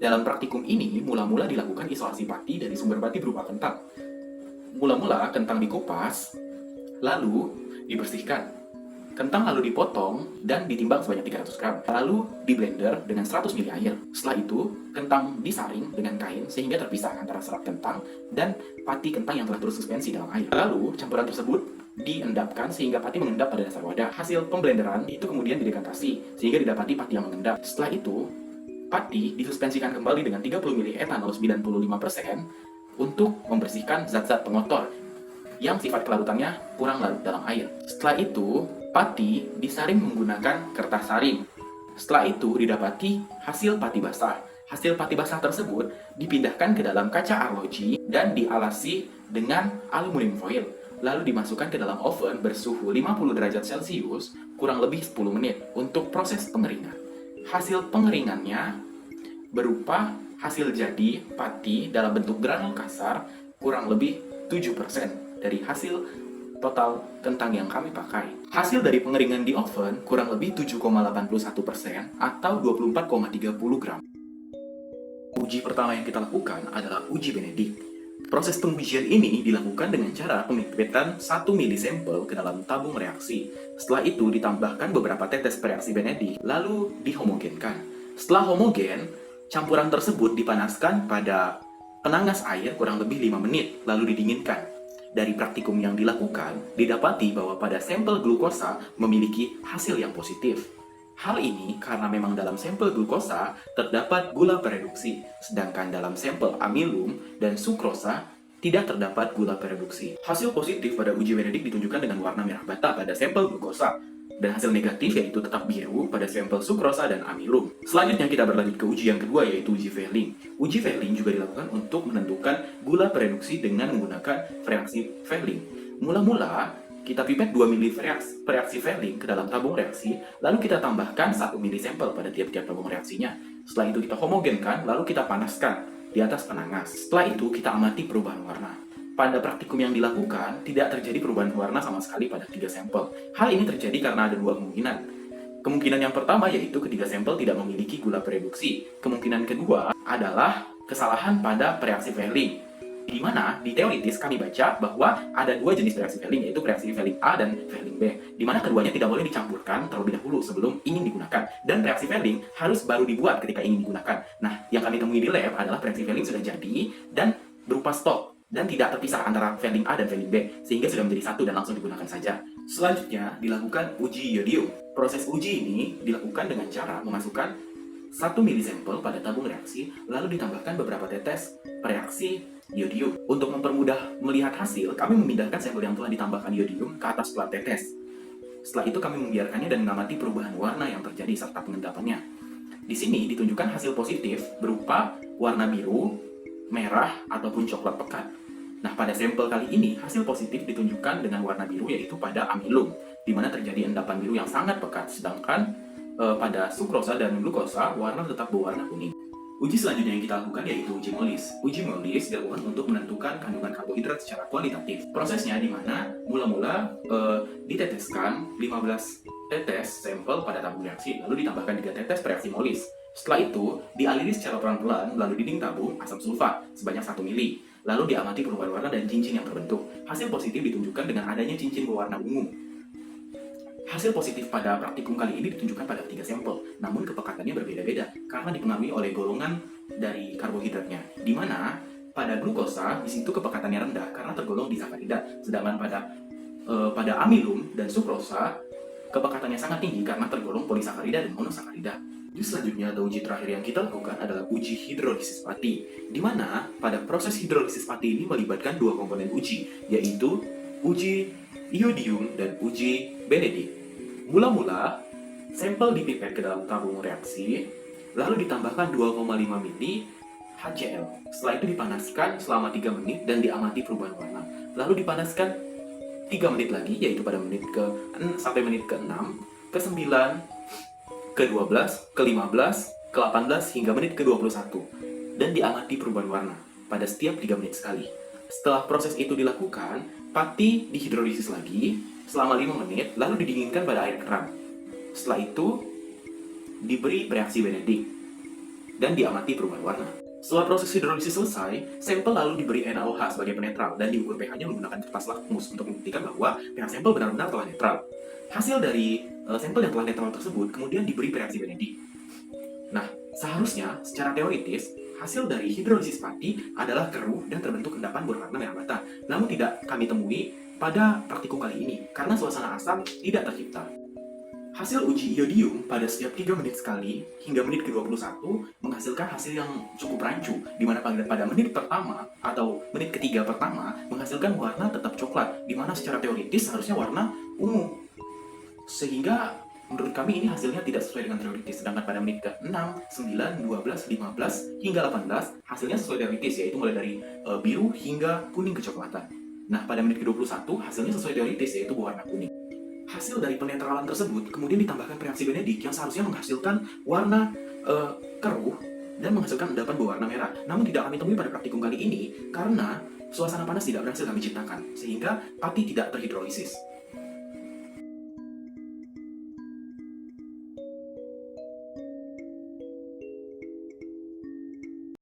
Dalam praktikum ini, mula-mula dilakukan isolasi pati dari sumber pati berupa kentang. Mula-mula kentang dikupas, lalu dibersihkan. Kentang lalu dipotong dan ditimbang sebanyak 300 gram. Lalu di blender dengan 100 ml air. Setelah itu, kentang disaring dengan kain sehingga terpisah antara serat kentang dan pati kentang yang telah tersuspensi dalam air. Lalu, campuran tersebut diendapkan sehingga pati mengendap pada dasar wadah. Hasil pemblenderan itu kemudian didekantasi sehingga didapati pati yang mengendap. Setelah itu, pati disuspensikan kembali dengan 30 ml etanol 95% untuk membersihkan zat-zat pengotor yang sifat kelarutannya kurang larut dalam air. Setelah itu, pati disaring menggunakan kertas saring. Setelah itu, didapati hasil pati basah. Hasil pati basah tersebut dipindahkan ke dalam kaca arloji dan dialasi dengan aluminium foil. Lalu dimasukkan ke dalam oven bersuhu 50 derajat Celcius kurang lebih 10 menit untuk proses pengeringan. Hasil pengeringannya berupa hasil jadi pati dalam bentuk granul kasar kurang lebih 7% dari hasil total kentang yang kami pakai. Hasil dari pengeringan di oven kurang lebih 7,81% atau 24,30 gram. Uji pertama yang kita lakukan adalah uji Benedict. Proses pengujian ini dilakukan dengan cara pemipitan 1 mili sampel ke dalam tabung reaksi. Setelah itu ditambahkan beberapa tetes reaksi Benedict, lalu dihomogenkan. Setelah homogen, campuran tersebut dipanaskan pada penangas air kurang lebih 5 menit, lalu didinginkan. Dari praktikum yang dilakukan, didapati bahwa pada sampel glukosa memiliki hasil yang positif. Hal ini karena memang dalam sampel glukosa terdapat gula pereduksi, sedangkan dalam sampel amilum dan sukrosa tidak terdapat gula pereduksi. Hasil positif pada uji Benedict ditunjukkan dengan warna merah bata pada sampel glukosa, dan hasil negatif yaitu tetap biru pada sampel sukrosa dan amilum. Selanjutnya kita berlanjut ke uji yang kedua yaitu uji Fehling. Uji Fehling juga dilakukan untuk menentukan gula pereduksi dengan menggunakan reaksi Fehling. Mula-mula kita pipet 2 mili reaksi Fehling ke dalam tabung reaksi, lalu kita tambahkan 1 mili sampel pada tiap-tiap tabung reaksinya. Setelah itu kita homogenkan, lalu kita panaskan di atas penangas. Setelah itu kita amati perubahan warna. Pada praktikum yang dilakukan, tidak terjadi perubahan warna sama sekali pada 3 sampel. Hal ini terjadi karena ada 2 kemungkinan. Kemungkinan yang pertama yaitu ketiga sampel tidak memiliki gula pereduksi. Kemungkinan kedua adalah kesalahan pada reaksi Fehling, di mana di teoritis kami baca bahwa ada 2 jenis reaksi Fehling, yaitu reaksi Fehling A dan Fehling B, di mana keduanya tidak boleh dicampurkan terlebih dahulu sebelum ingin digunakan, dan reaksi Fehling harus baru dibuat ketika ingin digunakan. Nah, yang kami temui di lab adalah reaksi Fehling sudah jadi dan berupa stok dan tidak terpisah antara Fehling A dan Fehling B, sehingga sudah menjadi satu dan langsung digunakan saja. Selanjutnya dilakukan uji yodium. Proses uji ini dilakukan dengan cara memasukkan 1 mili sampel pada tabung reaksi, lalu ditambahkan beberapa tetes reaksi yodium. Untuk mempermudah melihat hasil, kami memindahkan sampel yang telah ditambahkan yodium ke atas plat tetes. Setelah itu kami membiarkannya dan mengamati perubahan warna yang terjadi serta pengendapannya. Di sini ditunjukkan hasil positif berupa warna biru, merah, ataupun coklat pekat. Nah, pada sampel kali ini, hasil positif ditunjukkan dengan warna biru yaitu pada amilum, di mana terjadi endapan biru yang sangat pekat, sedangkan pada sukrosa dan glukosa, warna tetap berwarna kuning. Uji selanjutnya yang kita lakukan yaitu uji Molis. Uji Molis dilakukan untuk menentukan kandungan karbohidrat secara kualitatif. Prosesnya di mana mula-mula diteteskan 15 tetes sampel pada tabung reaksi, lalu ditambahkan 3 tetes reaksi Molis. Setelah itu, dialiri secara pelan-pelan melalui dinding tabung asam sulfat sebanyak 1 mili. Lalu diamati perubahan warna dan cincin yang terbentuk. Hasil positif ditunjukkan dengan adanya cincin berwarna ungu. Hasil positif pada praktikum kali ini ditunjukkan pada 3 sampel, namun kepekatannya berbeda-beda karena dipengaruhi oleh golongan dari karbohidratnya. Di mana pada glukosa di situ kepekatannya rendah karena tergolong disakarida, sedangkan pada amilum dan sukrosa kepekatannya sangat tinggi karena tergolong polisakarida dan monosakarida. Uji selanjutnya atau uji terakhir yang kita lakukan adalah uji hidrolisis pati, di mana pada proses hidrolisis pati ini melibatkan 2 komponen uji, yaitu uji iodium dan uji Benedict. Mula-mula, sampel dipipet ke dalam tabung reaksi, lalu ditambahkan 2,5 mili HCl. Setelah itu dipanaskan selama 3 menit dan diamati perubahan warna. Lalu dipanaskan 3 menit lagi, yaitu pada menit sampai menit ke-6, ke-9, ke-12, ke-15, ke-18, hingga menit ke-21. Dan diamati perubahan warna pada setiap 3 menit sekali. Setelah proses itu dilakukan, pati dihidrolisis lagi selama 5 menit, lalu didinginkan pada air keran. Setelah itu, diberi reaksi Benedict dan diamati perubahan warna. Setelah proses hidrolisis selesai, sampel lalu diberi NaOH sebagai penetral dan diukur pH-nya menggunakan kertas lakmus untuk membuktikan bahwa pH sampel benar-benar telah netral. Hasil dari sampel yang telah netral tersebut kemudian diberi reaksi Benedict. Nah, seharusnya secara teoritis, hasil dari hidrolisis pati adalah keruh dan terbentuk endapan berwarna merah bata. Namun tidak kami temui pada praktikum kali ini karena suasana asam tidak tercipta. Hasil uji iodium pada setiap 3 menit sekali hingga menit ke-21 menghasilkan hasil yang cukup rancu, di mana pada menit pertama atau menit ketiga pertama menghasilkan warna tetap coklat, di mana secara teoritis harusnya warna ungu. Sehingga menurut kami ini hasilnya tidak sesuai dengan teoritis, sedangkan pada menit ke-6, 9, 12, 15, hingga 18 hasilnya sesuai teoritis, yaitu mulai dari biru hingga kuning kecoklatan. Nah, pada menit ke-21 hasilnya sesuai teoritis, yaitu berwarna kuning. Hasil dari penetralan tersebut kemudian ditambahkan reaksi Benedict yang seharusnya menghasilkan warna keruh dan menghasilkan endapan berwarna merah. Namun tidak kami temui pada praktikum kali ini karena suasana panas tidak berhasil kami ciptakan, sehingga pati tidak terhidrolisis.